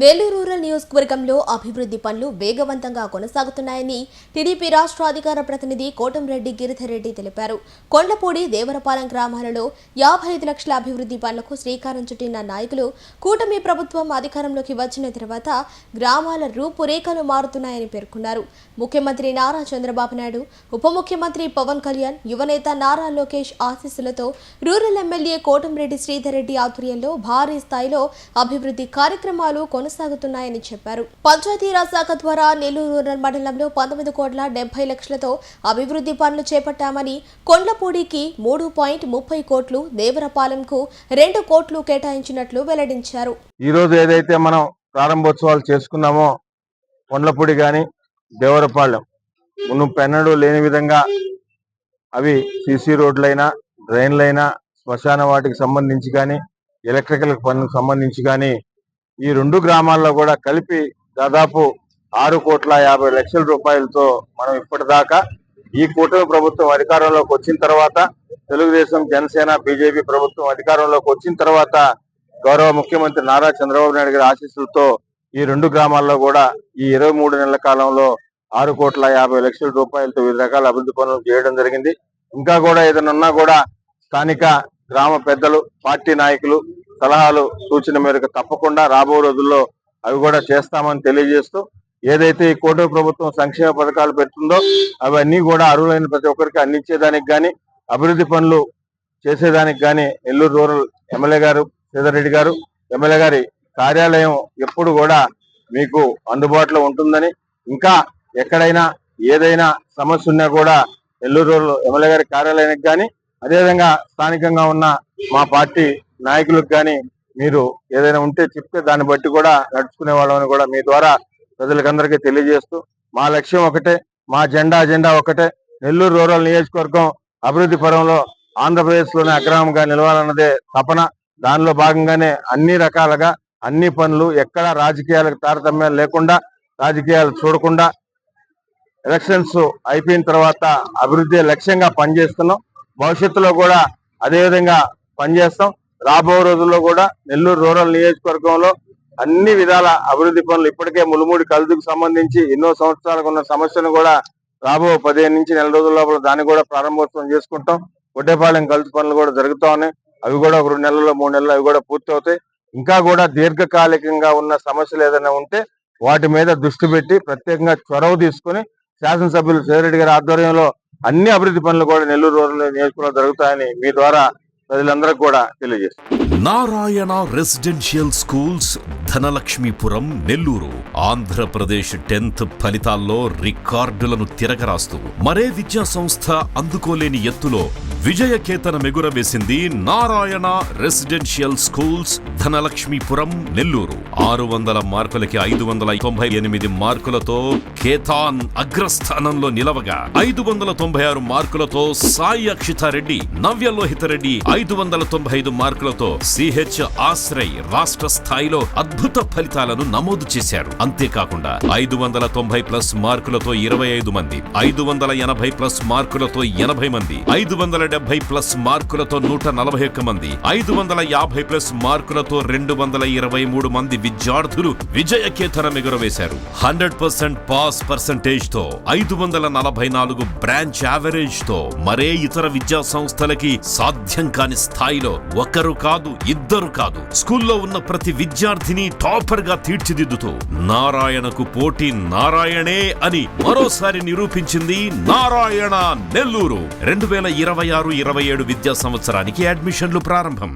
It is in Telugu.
నెల్లూరు రూరల్ నియోజకవర్గంలో అభివృద్ధి పనులు వేగవంతంగా కొనసాగుతున్నాయని టీడీపీ రాష్ట్ర అధికార ప్రతినిధి కోటంరెడ్డి గిరిధర్రెడ్డి తెలిపారు. కొండపూడి దేవరపాలెం గ్రామాలలో 55 లక్షల అభివృద్ధి పనులకు శ్రీకారం చుట్టిన నాయకులు కూటమి ప్రభుత్వం అధికారంలోకి వచ్చిన తర్వాత గ్రామాల రూపురేఖలు మారుతున్నాయని పేర్కొన్నారు. ముఖ్యమంత్రి నారా చంద్రబాబు నాయుడు, ఉప ముఖ్యమంత్రి పవన్ కళ్యాణ్, యువనేత నారా లోకేష్ ఆశీస్సులతో రూరల్ ఎమ్మెల్యే కోటంరెడ్డి శ్రీధర్రెడ్డి ఆధ్వర్యంలో భారీ స్థాయిలో అభివృద్ధి కార్యక్రమాలు కొనసాగుతున్నాయని చెప్పారు. పంచాయతీరాజ్ శాఖ ద్వారా నెల్లూరు రూరల్ మండలంలో 19,70 లక్షలతో అభివృద్ధి పనులు చేపట్టామని, కొండ్లపూడికి 3.30 కోట్లు, దేవరపాలెంకు 2 కోట్లు కేటాయించినట్లు వెల్లడించారు. ఈ రోజు ఏదైతే మనం ప్రారంభోత్సవాలు చేసుకున్నామో కొండ్లపూడి గాని దేవరపాలెం మునుపెన్నడూ లేని విధంగా అవి సీసీ రోడ్లైనా, డ్రైన్లైనా, శ్మశాన వాటికి సంబంధించి కానీ, ఎలక్ట్రికల్ పనులకు సంబంధించి కానీ ఈ 2 గ్రామాల్లో కూడా కలిపి దాదాపు 6,50 లక్షల రూపాయలతో మనం ఇప్పటిదాకా ఈ కూటమి ప్రభుత్వం అధికారంలోకి వచ్చిన తర్వాత, తెలుగుదేశం, జనసేన, బీజేపీ ప్రభుత్వం అధికారంలోకి వచ్చిన తర్వాత గౌరవ ముఖ్యమంత్రి నారా చంద్రబాబు నాయుడు గారి ఆశీస్సులతో ఈ 2 గ్రామాల్లో కూడా ఈ 23 నెలల కాలంలో 6,50 లక్షల రూపాయలతో వివిధ రకాల అభివృద్ధి పనులు చేయడం జరిగింది. ఇంకా కూడా ఏదైనా ఉన్నా కూడా స్థానిక గ్రామ పెద్దలు, పార్టీ నాయకులు సలహాలు, సూచన మేరకు తప్పకుండా రాబో రోజుల్లో అవి కూడా చేస్తామని తెలియజేస్తూ, ఏదైతే ఈ కూటమి ప్రభుత్వం సంక్షేమ పథకాలు పెడుతుందో అవన్నీ కూడా అర్హులైన ప్రతి ఒక్కరికి అందించేదానికి కానీ, అభివృద్ధి పనులు చేసేదానికి కానీ నెల్లూరు రూరల్ ఎమ్మెల్యే గారు శ్రీధర్రెడ్డి గారు, ఎమ్మెల్యే గారి కార్యాలయం ఎప్పుడు కూడా మీకు అందుబాటులో ఉంటుందని, ఇంకా ఎక్కడైనా ఏదైనా సమస్య ఉన్నా కూడా నెల్లూరు రూరల్ ఎమ్మెల్యే గారి కార్యాలయానికి కానీ, అదేవిధంగా స్థానికంగా ఉన్న మా పార్టీ నాయకులకు కానీ మీరు ఏదైనా ఉంటే చెప్తే దాన్ని బట్టి కూడా నడుచుకునే వాళ్ళని కూడా మీ ద్వారా ప్రజలకందరికీ తెలియజేస్తూ, మా లక్ష్యం ఒకటే, మా అజెండా ఒకటే, నెల్లూరు రూరల్ నియోజకవర్గం అభివృద్ధి పరంలో ఆంధ్రప్రదేశ్లోనే అగ్రమంగా నిలవాలన్నదే తపన. దానిలో భాగంగానే అన్ని రకాలుగా అన్ని పనులు ఎక్కడ రాజకీయాలకు తారతమ్యాలు లేకుండా, రాజకీయాలు చూడకుండా ఎలక్షన్స్ అయిపోయిన తర్వాత అభివృద్ధి లక్ష్యంగా పనిచేస్తున్నాం. భవిష్యత్తులో కూడా అదేవిధంగా పనిచేస్తాం. రాబో రోజుల్లో కూడా నెల్లూరు రూరల్ నియోజకవర్గంలో అన్ని విధాల అభివృద్ధి పనులు, ఇప్పటికే ములుమూడి కలుదుకు సంబంధించి ఎన్నో సంవత్సరాలకు ఉన్న సమస్యను కూడా రాబో 15 నుంచి నెల రోజుల లోపల దాన్ని కూడా ప్రారంభోత్సవం చేసుకుంటాం. ఒడ్డేపాలెం కలుదు పనులు కూడా జరుగుతూ ఉన్నాయి. అవి కూడా 2 నెలల్లో 3 నెలల్లో అవి కూడా పూర్తి అవుతాయి. ఇంకా కూడా దీర్ఘకాలికంగా ఉన్న సమస్యలు ఏదైనా ఉంటే వాటి మీద దృష్టి పెట్టి ప్రత్యేకంగా చొరవ తీసుకుని శాసనసభ్యులు శ్రీధర్రెడ్డి గారి ఆధ్వర్యంలో అన్ని అభివృద్ధి పనులు కూడా నెల్లూరు రూరల్ నియోజకవర్గంలో జరుగుతాయని మీ ద్వారా ప్రజలందరికీ కూడా తెలియజేస్తారు. Narayana residential schools, Dhanalakshmipuram, Nellore. Andhra Pradesh 10th ఫలితాల్లో రికార్డులను తిరగరాస్తూ మరే విద్యా సంస్థ అందుకోలేని ఎత్తులో విజయకేతనం ఎగురవేసింది నారాయణ రెసిడెన్షియల్ స్కూల్స్, ధనలక్ష్మీపురం, నెల్లూరు. 600 మార్కులకి 598 మార్కులతో కేతాన్ అగ్రస్థానంలో నిలవగా, 596 మార్కులతో సాయి అక్షితారెడ్డి, నవ్యలోహితరెడ్డి 595 మార్కులతో సిహెచ్ ఆశ్రయ్ రాష్ట్ర స్థాయిలో అద్భుత ఫలితాలను నమోదు చేశారు. అంతేకాకుండా 590+ మార్కులతో 25 మంది, 580+ మార్కులతో 80 మంది, 570+ మార్కులతో 141 మంది, 550+ మార్కులతో 223 మంది విద్యార్థులు విజయకేతనం ఎగురవేశారు. 100% పాస్ పర్సెంటేజ్ తో, 544 బ్రాంచ్ యావరేజ్ తో మరే ఇతర విద్యా సంస్థలకి సాధ్యం కాని స్థాయిలో ఒకరు కాదు, ఇద్దరు కాదు, స్కూల్లో ఉన్న ప్రతి విద్యార్థిని టాపర్ గా తీర్చిదిద్దుతూ నారాయణకు పోటీ నారాయణే అని మరోసారి నిరూపించింది నారాయణ నెల్లూరు. 2026-27 విద్యా సంవత్సరానికి అడ్మిషన్లు ప్రారంభం.